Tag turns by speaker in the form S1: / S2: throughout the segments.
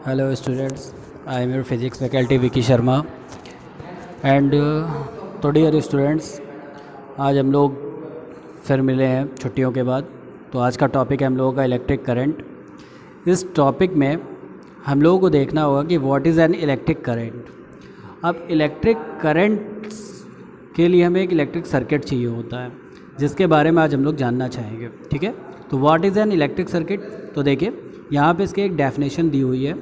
S1: Hello students, I am your physics faculty Vicky Sharma and तो dear students, आज हम लोग फिर मिले हैं छुट्टियों के बाद। तो आज का टॉपिक है हम लोगों का इलेक्ट्रिक करंट। इस टॉपिक में हम लोगों को देखना होगा कि what is an electric current. अब इलेक्ट्रिक करंट के लिए हमें एक इलेक्ट्रिक सर्किट चाहिए होता है, जिसके बारे में आज हम लोग जानना चाहेंगे। ठीक है, तो what is an electric circuit. तो देखिए यहाँ पे इसकी एक डेफिनेशन दी हुई है।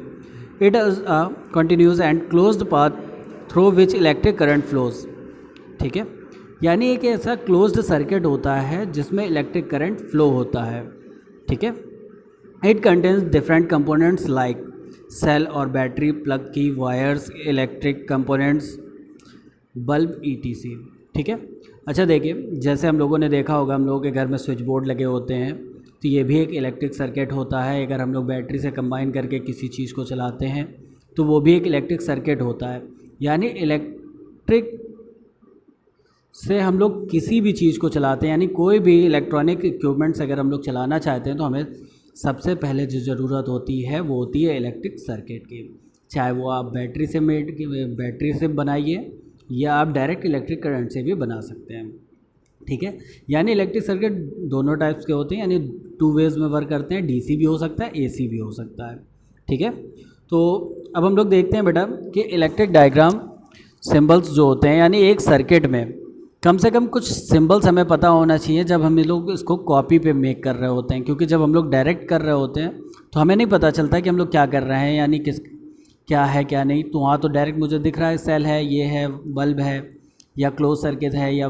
S1: It is a continuous and closed path through which electric current flows. ठीक है, यानी एक ऐसा क्लोज्ड सर्किट होता है जिसमें इलेक्ट्रिक करंट फ्लो होता है। ठीक है, it contains different components like cell और battery, plug key, wires, electric components, bulb ETC। ठीक है, अच्छा देखिए, जैसे हम लोगों ने देखा होगा हम लोगों के घर में स्विच बोर्ड लगे होते हैं, तो ये भी एक इलेक्ट्रिक सर्किट होता है। अगर हम लोग बैटरी से कंबाइन करके किसी चीज़ को चलाते हैं तो वो भी एक इलेक्ट्रिक सर्किट होता है। यानी इलेक्ट्रिक से हम लोग किसी भी चीज़ को चलाते हैं, यानी कोई भी इलेक्ट्रॉनिक इक्विपमेंट्स अगर हम लोग चलाना चाहते हैं तो हमें सबसे पहले जो ज़रूरत होती है वो होती है इलेक्ट्रिक सर्किट की। चाहे वो आप बैटरी से बनाइए या आप डायरेक्ट इलेक्ट्रिक करंट से भी बना सकते हैं। ठीक है, यानी इलेक्ट्रिक सर्किट दोनों टाइप्स के होते हैं, यानी 2 वेज में वर्क करते हैं। DC भी हो सकता है, AC भी हो सकता है। ठीक है, तो अब हम लोग देखते हैं बेटा कि इलेक्ट्रिक डायग्राम सिंबल्स जो होते हैं, यानी एक सर्किट में कम से कम कुछ सिंबल्स हमें पता होना चाहिए जब हम लोग इसको कॉपी पे मेक कर रहे होते हैं। क्योंकि जब हम लोग डायरेक्ट कर रहे होते हैं तो हमें नहीं पता चलता कि हम लोग क्या कर रहे हैं, यानी क्या है क्या नहीं। तो वहाँ तो डायरेक्ट मुझे दिख रहा है सेल है, ये है, बल्ब है, या क्लोज सर्किट है, या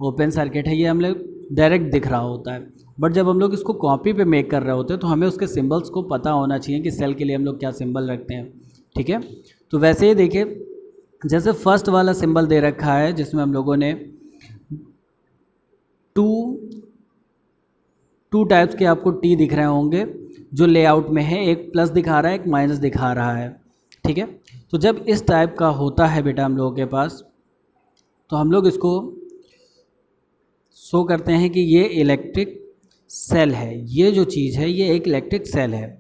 S1: ओपन सर्किट है, ये हम लोग डायरेक्ट दिख रहा होता है। बट जब हम लोग इसको कॉपी पे मेक कर रहे होते हैं तो हमें उसके सिंबल्स को पता होना चाहिए कि सेल के लिए हम लोग क्या सिंबल रखते हैं। ठीक है, तो वैसे ही देखिए, जैसे फर्स्ट वाला सिंबल दे रखा है जिसमें हम लोगों ने टू टाइप्स के आपको T दिख रहे होंगे जो लेआउट में है, एक प्लस दिखा रहा है, एक माइनस दिखा रहा है। ठीक है, तो जब इस टाइप का होता है बेटा हम लोगों के पास, तो हम लोग इसको शो करते हैं कि ये इलेक्ट्रिक सेल है। ये जो चीज़ है ये एक इलेक्ट्रिक सेल है।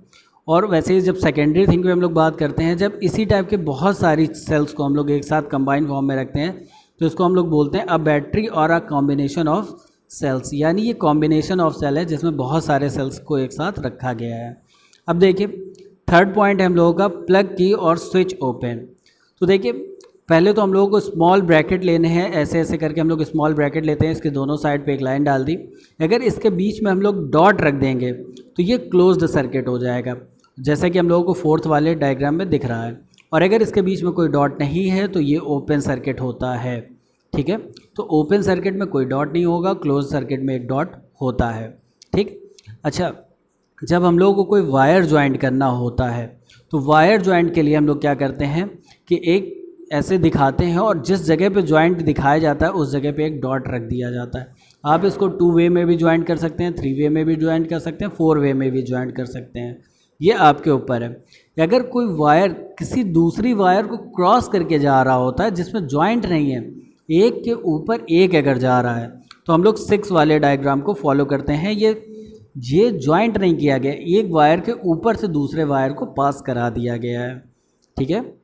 S1: और वैसे ही जब सेकेंडरी थिंग पे हम लोग बात करते हैं, जब इसी टाइप के बहुत सारी सेल्स को हम लोग एक साथ कंबाइन फॉर्म में रखते हैं तो इसको हम लोग बोलते हैं अ बैटरी और अ कॉम्बिनेशन ऑफ सेल्स। यानी ये कॉम्बिनेशन ऑफ सेल है जिसमें बहुत सारे सेल्स को एक साथ रखा गया है। अब देखिए थर्ड पॉइंट है हम लोगों का प्लग की और स्विच ओपन। तो देखिए पहले तो हम लोगों को स्मॉल ब्रैकेट लेने हैं, ऐसे ऐसे करके हम लोग स्मॉल ब्रैकेट लेते हैं, इसके दोनों साइड पे एक लाइन डाल दी। अगर इसके बीच में हम लोग डॉट रख देंगे तो ये क्लोज्ड सर्किट हो जाएगा, जैसा कि हम लोगों को फोर्थ वाले डायग्राम में दिख रहा है। और अगर इसके बीच में कोई डॉट नहीं है तो ये ओपन सर्किट होता है। ठीक है, तो ओपन सर्किट में कोई डॉट नहीं होगा, क्लोज सर्किट में एक डॉट होता है। ठीक, अच्छा जब हम लोगों को कोई वायर ज्वाइंट करना होता है तो वायर ज्वाइंट के लिए हम लोग क्या करते हैं कि एक ऐसे दिखाते हैं और जिस जगह पे ज्वाइंट दिखाया जाता है उस जगह पे एक डॉट रख दिया जाता है। आप इसको 2 वे में भी ज्वाइंट कर सकते हैं, 3 वे में भी ज्वाइंट कर सकते हैं, 4 वे में भी ज्वाइंट कर सकते हैं, ये आपके ऊपर है। अगर कोई वायर किसी दूसरी वायर को क्रॉस करके जा रहा होता है जिसमें ज्वाइंट नहीं है, एक के ऊपर एक अगर जा रहा है, तो हम लोग 6 वाले डायग्राम को फॉलो करते हैं। ये ज्वाइंट नहीं किया गया, एक वायर के ऊपर से दूसरे वायर को पास करा दिया गया है। ठीक है,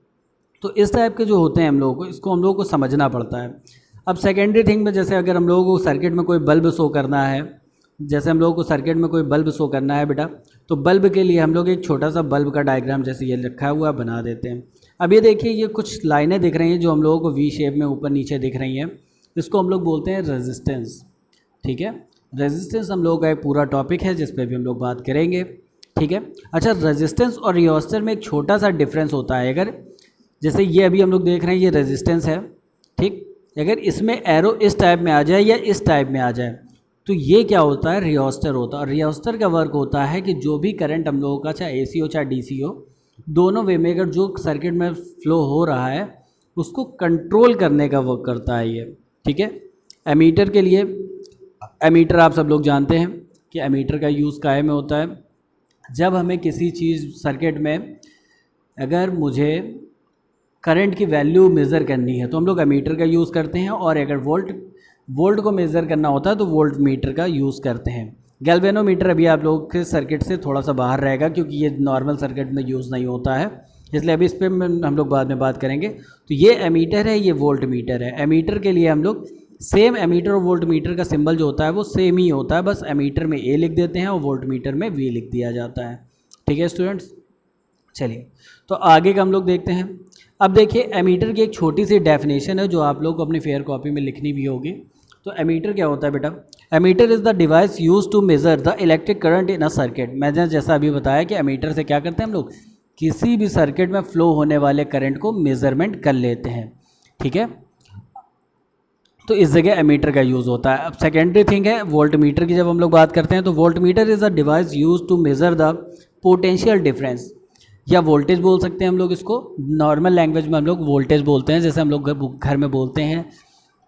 S1: तो इस टाइप के जो होते हैं हम लोगों को, इसको हम लोगों को समझना पड़ता है। अब सेकेंडरी थिंग में जैसे अगर हम लोगों को सर्किट में कोई बल्ब शो करना है, जैसे हम लोगों को सर्किट में कोई बल्ब शो करना है बेटा, तो बल्ब के लिए हम लोग एक छोटा सा बल्ब का डायग्राम जैसे ये रखा हुआ बना देते हैं। अब ये देखिए, ये कुछ लाइनें दिख रही हैं जो हम लोगों को वी शेप में ऊपर नीचे दिख रही हैं, इसको हम लोग बोलते हैं रेजिस्टेंस। ठीक है, रेजिस्टेंस हम लोगों का एक पूरा टॉपिक है जिस पे भी हम लोग बात करेंगे। ठीक है, अच्छा रेजिस्टेंस और रियोस्टर में एक छोटा सा डिफरेंस होता है। अगर जैसे ये अभी हम लोग देख रहे हैं ये रेजिस्टेंस है, ठीक, अगर इसमें एरो इस टाइप में आ जाए या इस टाइप में आ जाए तो ये क्या होता है, रियोस्टर होता है। और रियोस्टर का वर्क होता है कि जो भी करंट हम लोगों का चाहे AC हो चाहे DC हो, दोनों वे में अगर जो सर्किट में फ्लो हो रहा है उसको कंट्रोल करने का वर्क करता है ये। ठीक है, एमीटर के लिए, एमीटर आप सब लोग जानते हैं कि एमीटर का यूज़ काहे में होता है। जब हमें किसी चीज़ सर्किट में अगर मुझे करंट की वैल्यू मेज़र करनी है तो हम लोग एमीटर का यूज़ करते हैं, और अगर वोल्ट को मेज़र करना होता है तो वोल्ट मीटर का यूज़ करते हैं। गैल्वेनोमीटर अभी आप लोगों के सर्किट से थोड़ा सा बाहर रहेगा क्योंकि ये नॉर्मल सर्किट में यूज़ नहीं होता है, इसलिए अभी इस पर हम लोग बाद में बात करेंगे। तो ये एमीटर है, ये वोल्ट मीटर है। एमीटर के लिए हम लोग सेम एमीटर और वोल्ट मीटर का सिंबल जो होता है वो सेम ही होता है, बस एमीटर में ए लिख देते हैं और वोल्ट मीटर में वी लिख दिया जाता है। ठीक है स्टूडेंट्स, चलिए तो आगे का हम लोग देखते हैं। अब देखिए एमीटर की एक छोटी सी डेफिनेशन है जो आप लोग को अपनी फेयर कॉपी में लिखनी भी होगी। तो एमीटर क्या होता है बेटा? Ammeter is the device use to measure the electric current in a circuit. मैंने जैसा अभी बताया कि एमीटर से क्या करते हैं हम लोग, किसी भी सर्किट में फ्लो होने वाले करंट को मेज़रमेंट कर लेते हैं। ठीक है, तो इस जगह एमीटर का यूज़ होता है। अब सेकेंडरी थिंग है वोल्ट मीटर की। जब हम लोग बात करते हैं तो volt meter is a device use to measure the potential difference, या वोल्टेज बोल सकते हैं हम लोग इसको। नॉर्मल लैंग्वेज में हम लोग वोल्टेज बोलते हैं, जैसे हम लोग घर में बोलते हैं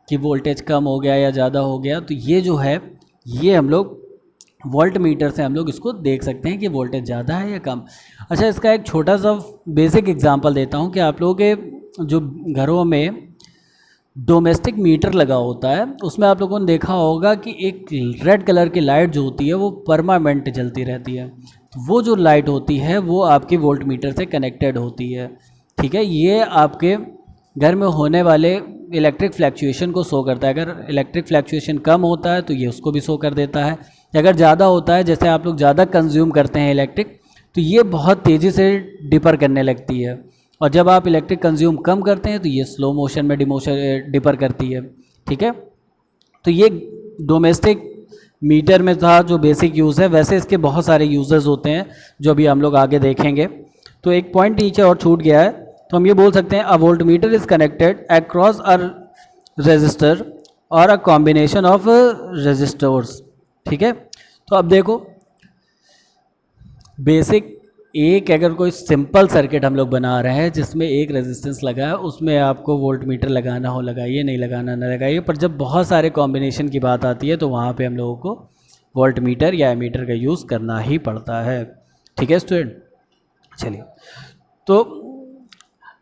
S1: कि वोल्टेज कम हो गया या ज़्यादा हो गया। तो ये जो है ये हम लोग वोल्ट मीटर से हम लोग इसको देख सकते हैं कि वोल्टेज ज़्यादा है या कम। अच्छा, इसका एक छोटा सा बेसिक एग्जांपल देता हूँ कि आप लोगों के जो घरों में डोमेस्टिक मीटर लगा होता है उसमें आप लोगों ने देखा होगा कि एक रेड कलर की लाइट जो होती है वो परमानेंट जलती रहती है। तो वो जो लाइट होती है वो आपकी वोल्ट मीटर से कनेक्टेड होती है। ठीक है, ये आपके घर में होने वाले इलेक्ट्रिक फ्लैक्चुएशन को शो करता है। अगर इलेक्ट्रिक फ्लैक्चुएशन कम होता है तो ये उसको भी शो कर देता है। अगर ज़्यादा होता है, जैसे आप लोग ज़्यादा कंज्यूम करते हैं इलेक्ट्रिक, तो ये बहुत तेज़ी से डिपर करने लगती है। और जब आप इलेक्ट्रिक कंज्यूम कम करते हैं तो ये स्लो मोशन में डिपर करती है। ठीक है, तो ये डोमेस्टिक मीटर में था जो बेसिक यूज़ है। वैसे इसके बहुत सारे यूजेस होते हैं जो अभी हम लोग आगे देखेंगे। तो एक पॉइंट नीचे और छूट गया है, तो हम ये बोल सकते हैं a volt metre is connected across a resistor और अ कॉम्बिनेशन ऑफ रेजिस्टर्स। ठीक है, तो अब देखो बेसिक एक अगर कोई सिंपल सर्किट हम लोग बना रहे हैं जिसमें एक रेजिस्टेंस लगा है, उसमें आपको वोल्ट मीटर लगाना हो लगाइए, नहीं लगाना ना लगाइए। पर जब बहुत सारे कॉम्बिनेशन की बात आती है तो वहाँ पे हम लोगों को वोल्ट मीटर या एमीटर का यूज़ करना ही पड़ता है। ठीक है स्टूडेंट, चलिए तो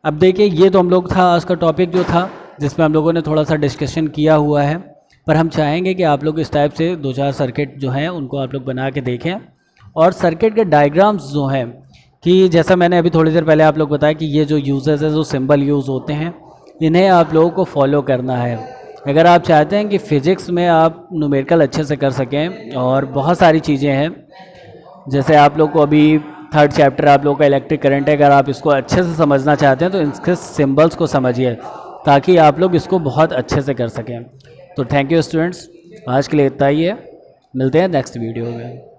S1: अब देखिए ये तो हम लोग था आज का टॉपिक जो था जिसमें हम लोगों ने थोड़ा सा डिस्कशन किया हुआ है। पर हम चाहेंगे कि आप लोग इस टाइप से 2-4 सर्किट जो हैं उनको आप लोग बना के देखें, और सर्किट के डायग्राम्स जो हैं कि जैसा मैंने अभी थोड़ी देर पहले आप लोग बताया कि ये जो यूजेस है जो सिंबल यूज़ होते हैं इन्हें आप लोगों को फॉलो करना है। अगर आप चाहते हैं कि फ़िज़िक्स में आप न्यूमेरिकल अच्छे से कर सकें, और बहुत सारी चीज़ें हैं जैसे आप लोग को अभी 3rd चैप्टर आप लोग का इलेक्ट्रिक करंट है, अगर आप इसको अच्छे से समझना चाहते हैं तो इसके सिंबल्स को समझिए ताकि आप लोग इसको बहुत अच्छे से कर सकें। तो थैंक यू स्टूडेंट्स, आज के लिए इतना ही है, मिलते हैं नेक्स्ट वीडियो में।